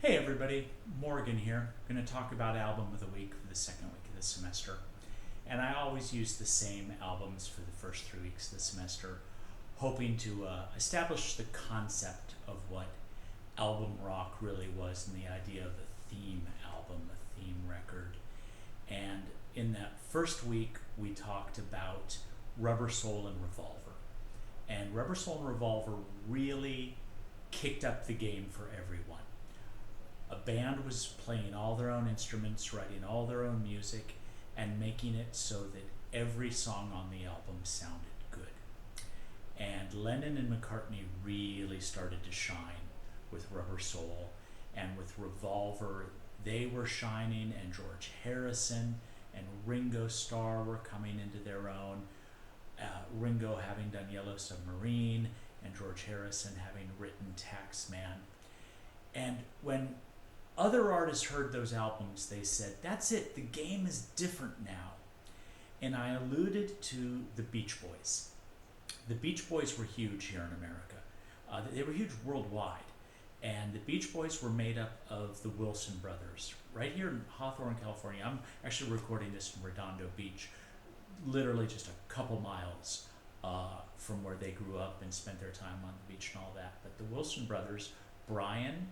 Hey everybody, Morgan here. I'm going to talk about album of the week for the second week of the semester. And I always use the same albums for the first 3 weeks of the semester, hoping to establish the concept of what album rock really was and the idea of a theme album, a theme record. And in that first week, we talked about Rubber Soul and Revolver. And Rubber Soul and Revolver really kicked up the game for everyone. A band was playing all their own instruments, writing all their own music, and making it so that every song on the album sounded good. And Lennon and McCartney really started to shine with Rubber Soul, and with Revolver they were shining, and George Harrison and Ringo Starr were coming into their own. Ringo having done Yellow Submarine, and George Harrison having written Taxman. And when other artists heard those albums, they said, that's it, the game is different now. And I alluded to the Beach Boys. The Beach Boys were huge here in America. They were huge worldwide. And the Beach Boys were made up of the Wilson brothers. Right here in Hawthorne, California. I'm actually recording this from Redondo Beach, literally just a couple miles from where they grew up and spent their time on the beach and all that. But the Wilson brothers, Brian,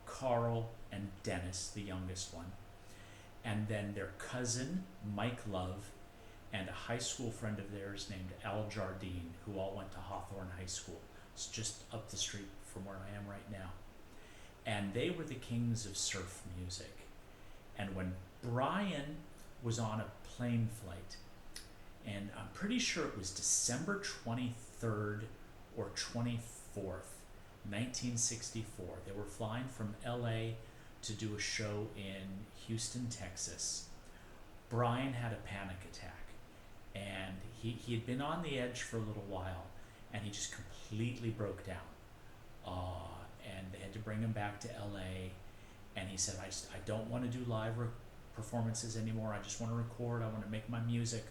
Carl, and Dennis, the youngest one, and then their cousin Mike Love, and a high school friend of theirs named Al Jardine, who all went to Hawthorne High School. It's just up the street from where I am right now. And they were the kings of surf music. And when Brian was on a plane flight, and I'm pretty sure it was December 23rd or 24th, 1964. They were flying from LA to do a show in Houston, Texas. Brian had a panic attack, and he had been on the edge for a little while, and he just completely broke down. And they had to bring him back to LA, and he said, I don't want to do live performances anymore. I just want to record. I want to make my music.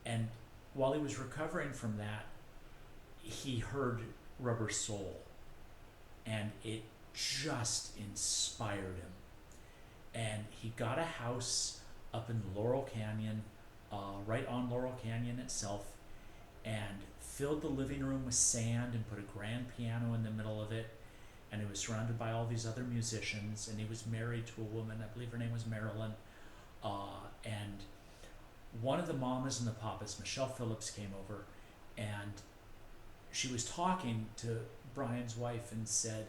And while he was recovering from that, he heard Rubber Soul, and it just inspired him. And he got a house up in Laurel Canyon, right on Laurel Canyon itself, and filled the living room with sand and put a grand piano in the middle of it. And it was surrounded by all these other musicians, and he was married to a woman, I believe her name was Marilyn. And one of the mamas and the papas, Michelle Phillips, came over, and she was talking to Brian's wife and said,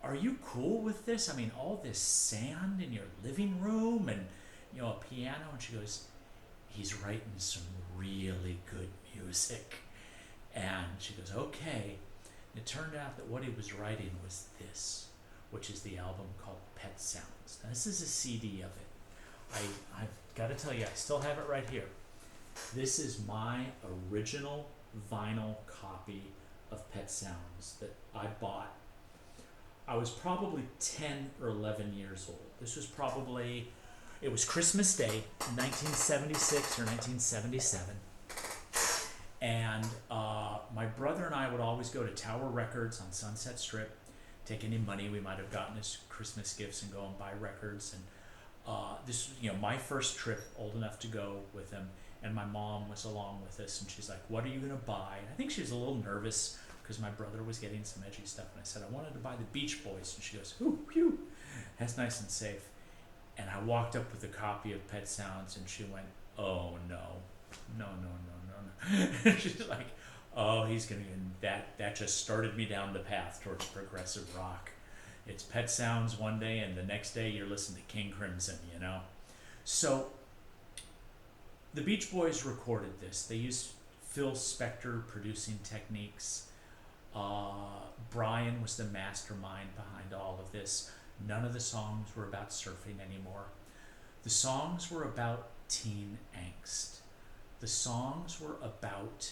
are you cool with this? I mean, all this sand in your living room and, a piano. And she goes, he's writing some really good music. And she goes, okay. And it turned out that what he was writing was this, which is the album called Pet Sounds. Now, this is a CD of it. I've got to tell you, I still have it right here. This is my original vinyl copy of Pet Sounds that I bought. I was probably 10 or 11 years old. This was it was Christmas Day, 1976 or 1977. And my brother and I would always go to Tower Records on Sunset Strip, take any money we might have gotten as Christmas gifts and go and buy records. And this was, my first trip, old enough to go with him. And my mom was along with us, and she's like, what are you going to buy? And I think she was a little nervous because my brother was getting some edgy stuff. And I said, I wanted to buy the Beach Boys. And she goes, ooh, phew, that's nice and safe. And I walked up with a copy of Pet Sounds, and she went, oh, no. She's like, oh, he's going to, that just started me down the path towards progressive rock. It's Pet Sounds one day, and the next day you're listening to King Crimson, So the Beach Boys recorded this. They used Phil Spector producing techniques. Brian was the mastermind behind all of this. None of the songs were about surfing anymore. The songs were about teen angst. The songs were about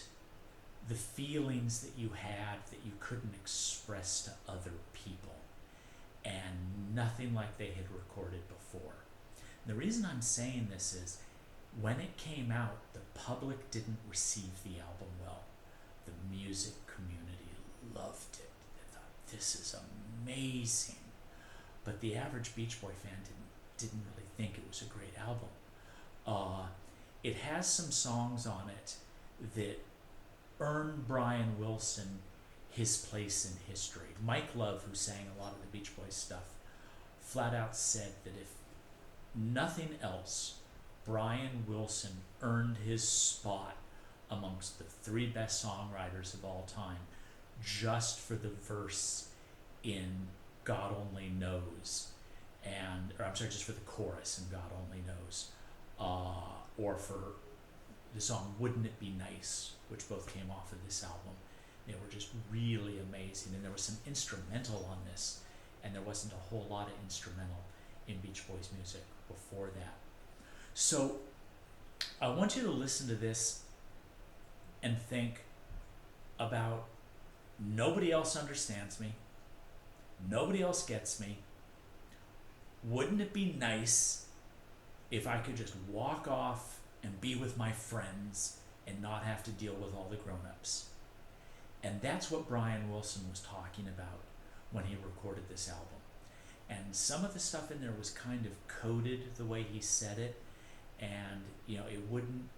the feelings that you had that you couldn't express to other people, and nothing like they had recorded before. And the reason I'm saying this is, when it came out, the public didn't receive the album well. The music community loved it. They thought, this is amazing. but the average Beach Boy fan didn't really think it was a great album. It has some songs on it that earned Brian Wilson his place in history. Mike Love, who sang a lot of the Beach Boys stuff, flat out said that if nothing else, Brian Wilson earned his spot amongst the three best songwriters of all time just for the verse in God Only Knows, just for the chorus in God Only Knows, or for the song Wouldn't It Be Nice, which both came off of this album. They were just really amazing, and there was some instrumental on this, and there wasn't a whole lot of instrumental in Beach Boys music before that. So I want you to listen to this and think about nobody else understands me, nobody else gets me. Wouldn't it be nice if I could just walk off and be with my friends and not have to deal with all the grown-ups? And that's what Brian Wilson was talking about when he recorded this album. And some of the stuff in there was kind of coded the way he said it, and it wouldn't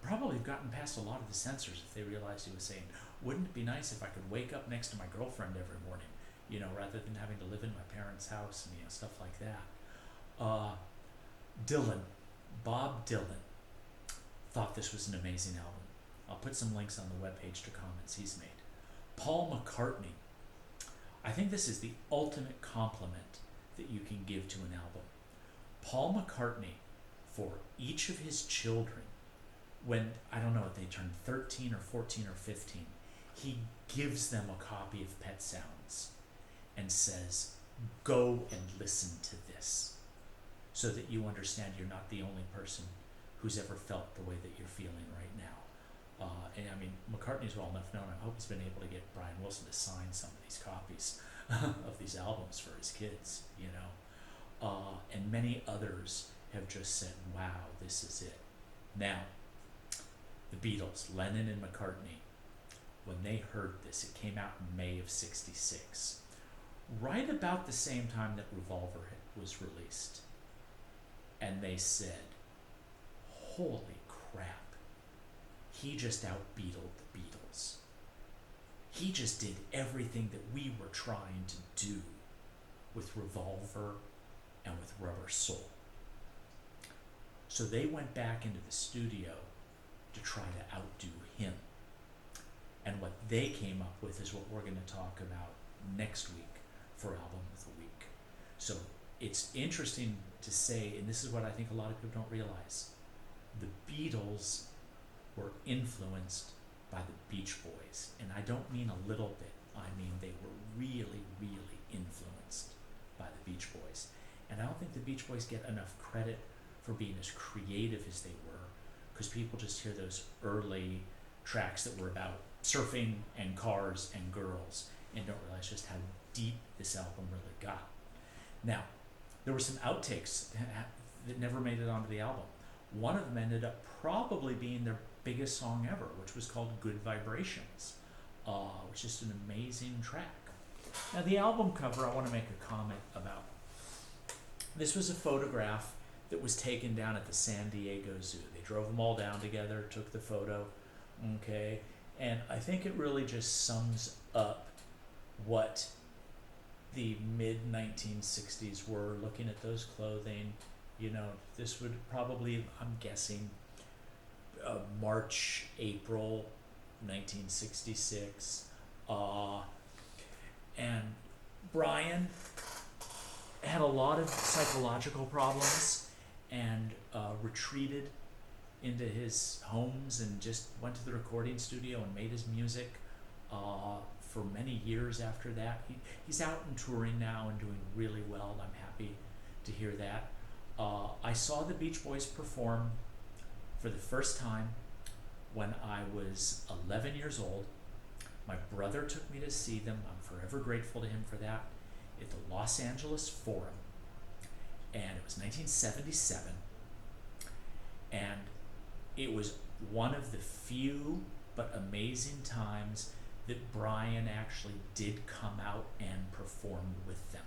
probably have gotten past a lot of the censors if they realized he was saying, wouldn't it be nice if I could wake up next to my girlfriend every morning, rather than having to live in my parents' house and stuff like that. Dylan, Bob Dylan, thought this was an amazing album. I'll put some links on the webpage to comments he's made. Paul McCartney, I think this is the ultimate compliment that you can give to an album. Paul McCartney, for each of his children, when, I don't know, if they turn 13 or 14 or 15, he gives them a copy of Pet Sounds and says, go and listen to this, so that you understand you're not the only person who's ever felt the way that you're feeling right now. McCartney's well enough known. I hope he's been able to get Brian Wilson to sign some of these copies of these albums for his kids, and many others have just said, wow, this is it. Now, the Beatles, Lennon and McCartney, when they heard this, it came out in May of '66, right about the same time that Revolver was released. And they said, holy crap, he just out-Beatled the Beatles. He just did everything that we were trying to do with Revolver and with Rubber Soul. So they went back into the studio to try to outdo him. And what they came up with is what we're going to talk about next week for Album of the Week. So it's interesting to say, and this is what I think a lot of people don't realize, the Beatles were influenced by the Beach Boys. And I don't mean a little bit. I mean they were really, really influenced by the Beach Boys. And I don't think the Beach Boys get enough credit for being as creative as they were, because people just hear those early tracks that were about surfing and cars and girls and don't realize just how deep this album really got. Now, there were some outtakes that never made it onto the album. One of them ended up probably being their biggest song ever, which was called Good Vibrations, which is just an amazing track. Now, the album cover, I want to make a comment about. This was a photograph that was taken down at the San Diego Zoo. They drove them all down together, took the photo, okay? And I think it really just sums up what the mid-1960s were, looking at those clothing. This would probably, I'm guessing, March, April 1966. And Brian had a lot of psychological problems and retreated into his homes and just went to the recording studio and made his music for many years after that. He's out and touring now and doing really well. I'm happy to hear that. I saw the Beach Boys perform for the first time when I was 11 years old. My brother took me to see them. I'm forever grateful to him for that. At the Los Angeles Forum, and it was 1977, and it was one of the few but amazing times that Brian actually did come out and perform with them.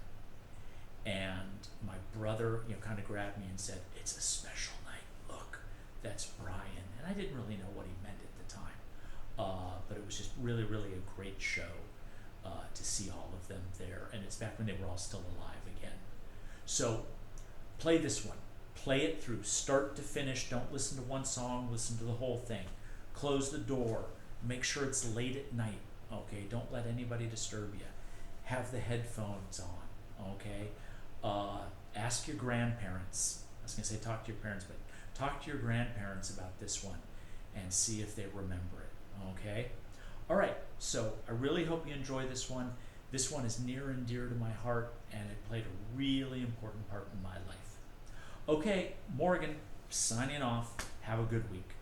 And my brother, kind of grabbed me and said, "It's a special night. Look, that's Brian." And I didn't really know what he meant at the time. But it was just really, really a great show to see all of them there. And it's back when they were all still alive again. So play this one. Play it through, start to finish. Don't listen to one song, listen to the whole thing. Close the door. Make sure it's late at night. Okay, don't let anybody disturb you. Have the headphones on. Okay, ask your grandparents. I was gonna say talk to your parents, but talk to your grandparents about this one and see if they remember it. Okay, all right. So I really hope you enjoy this one. This one is near and dear to my heart, and it played a really important part in my life. Okay, Morgan, signing off. Have a good week.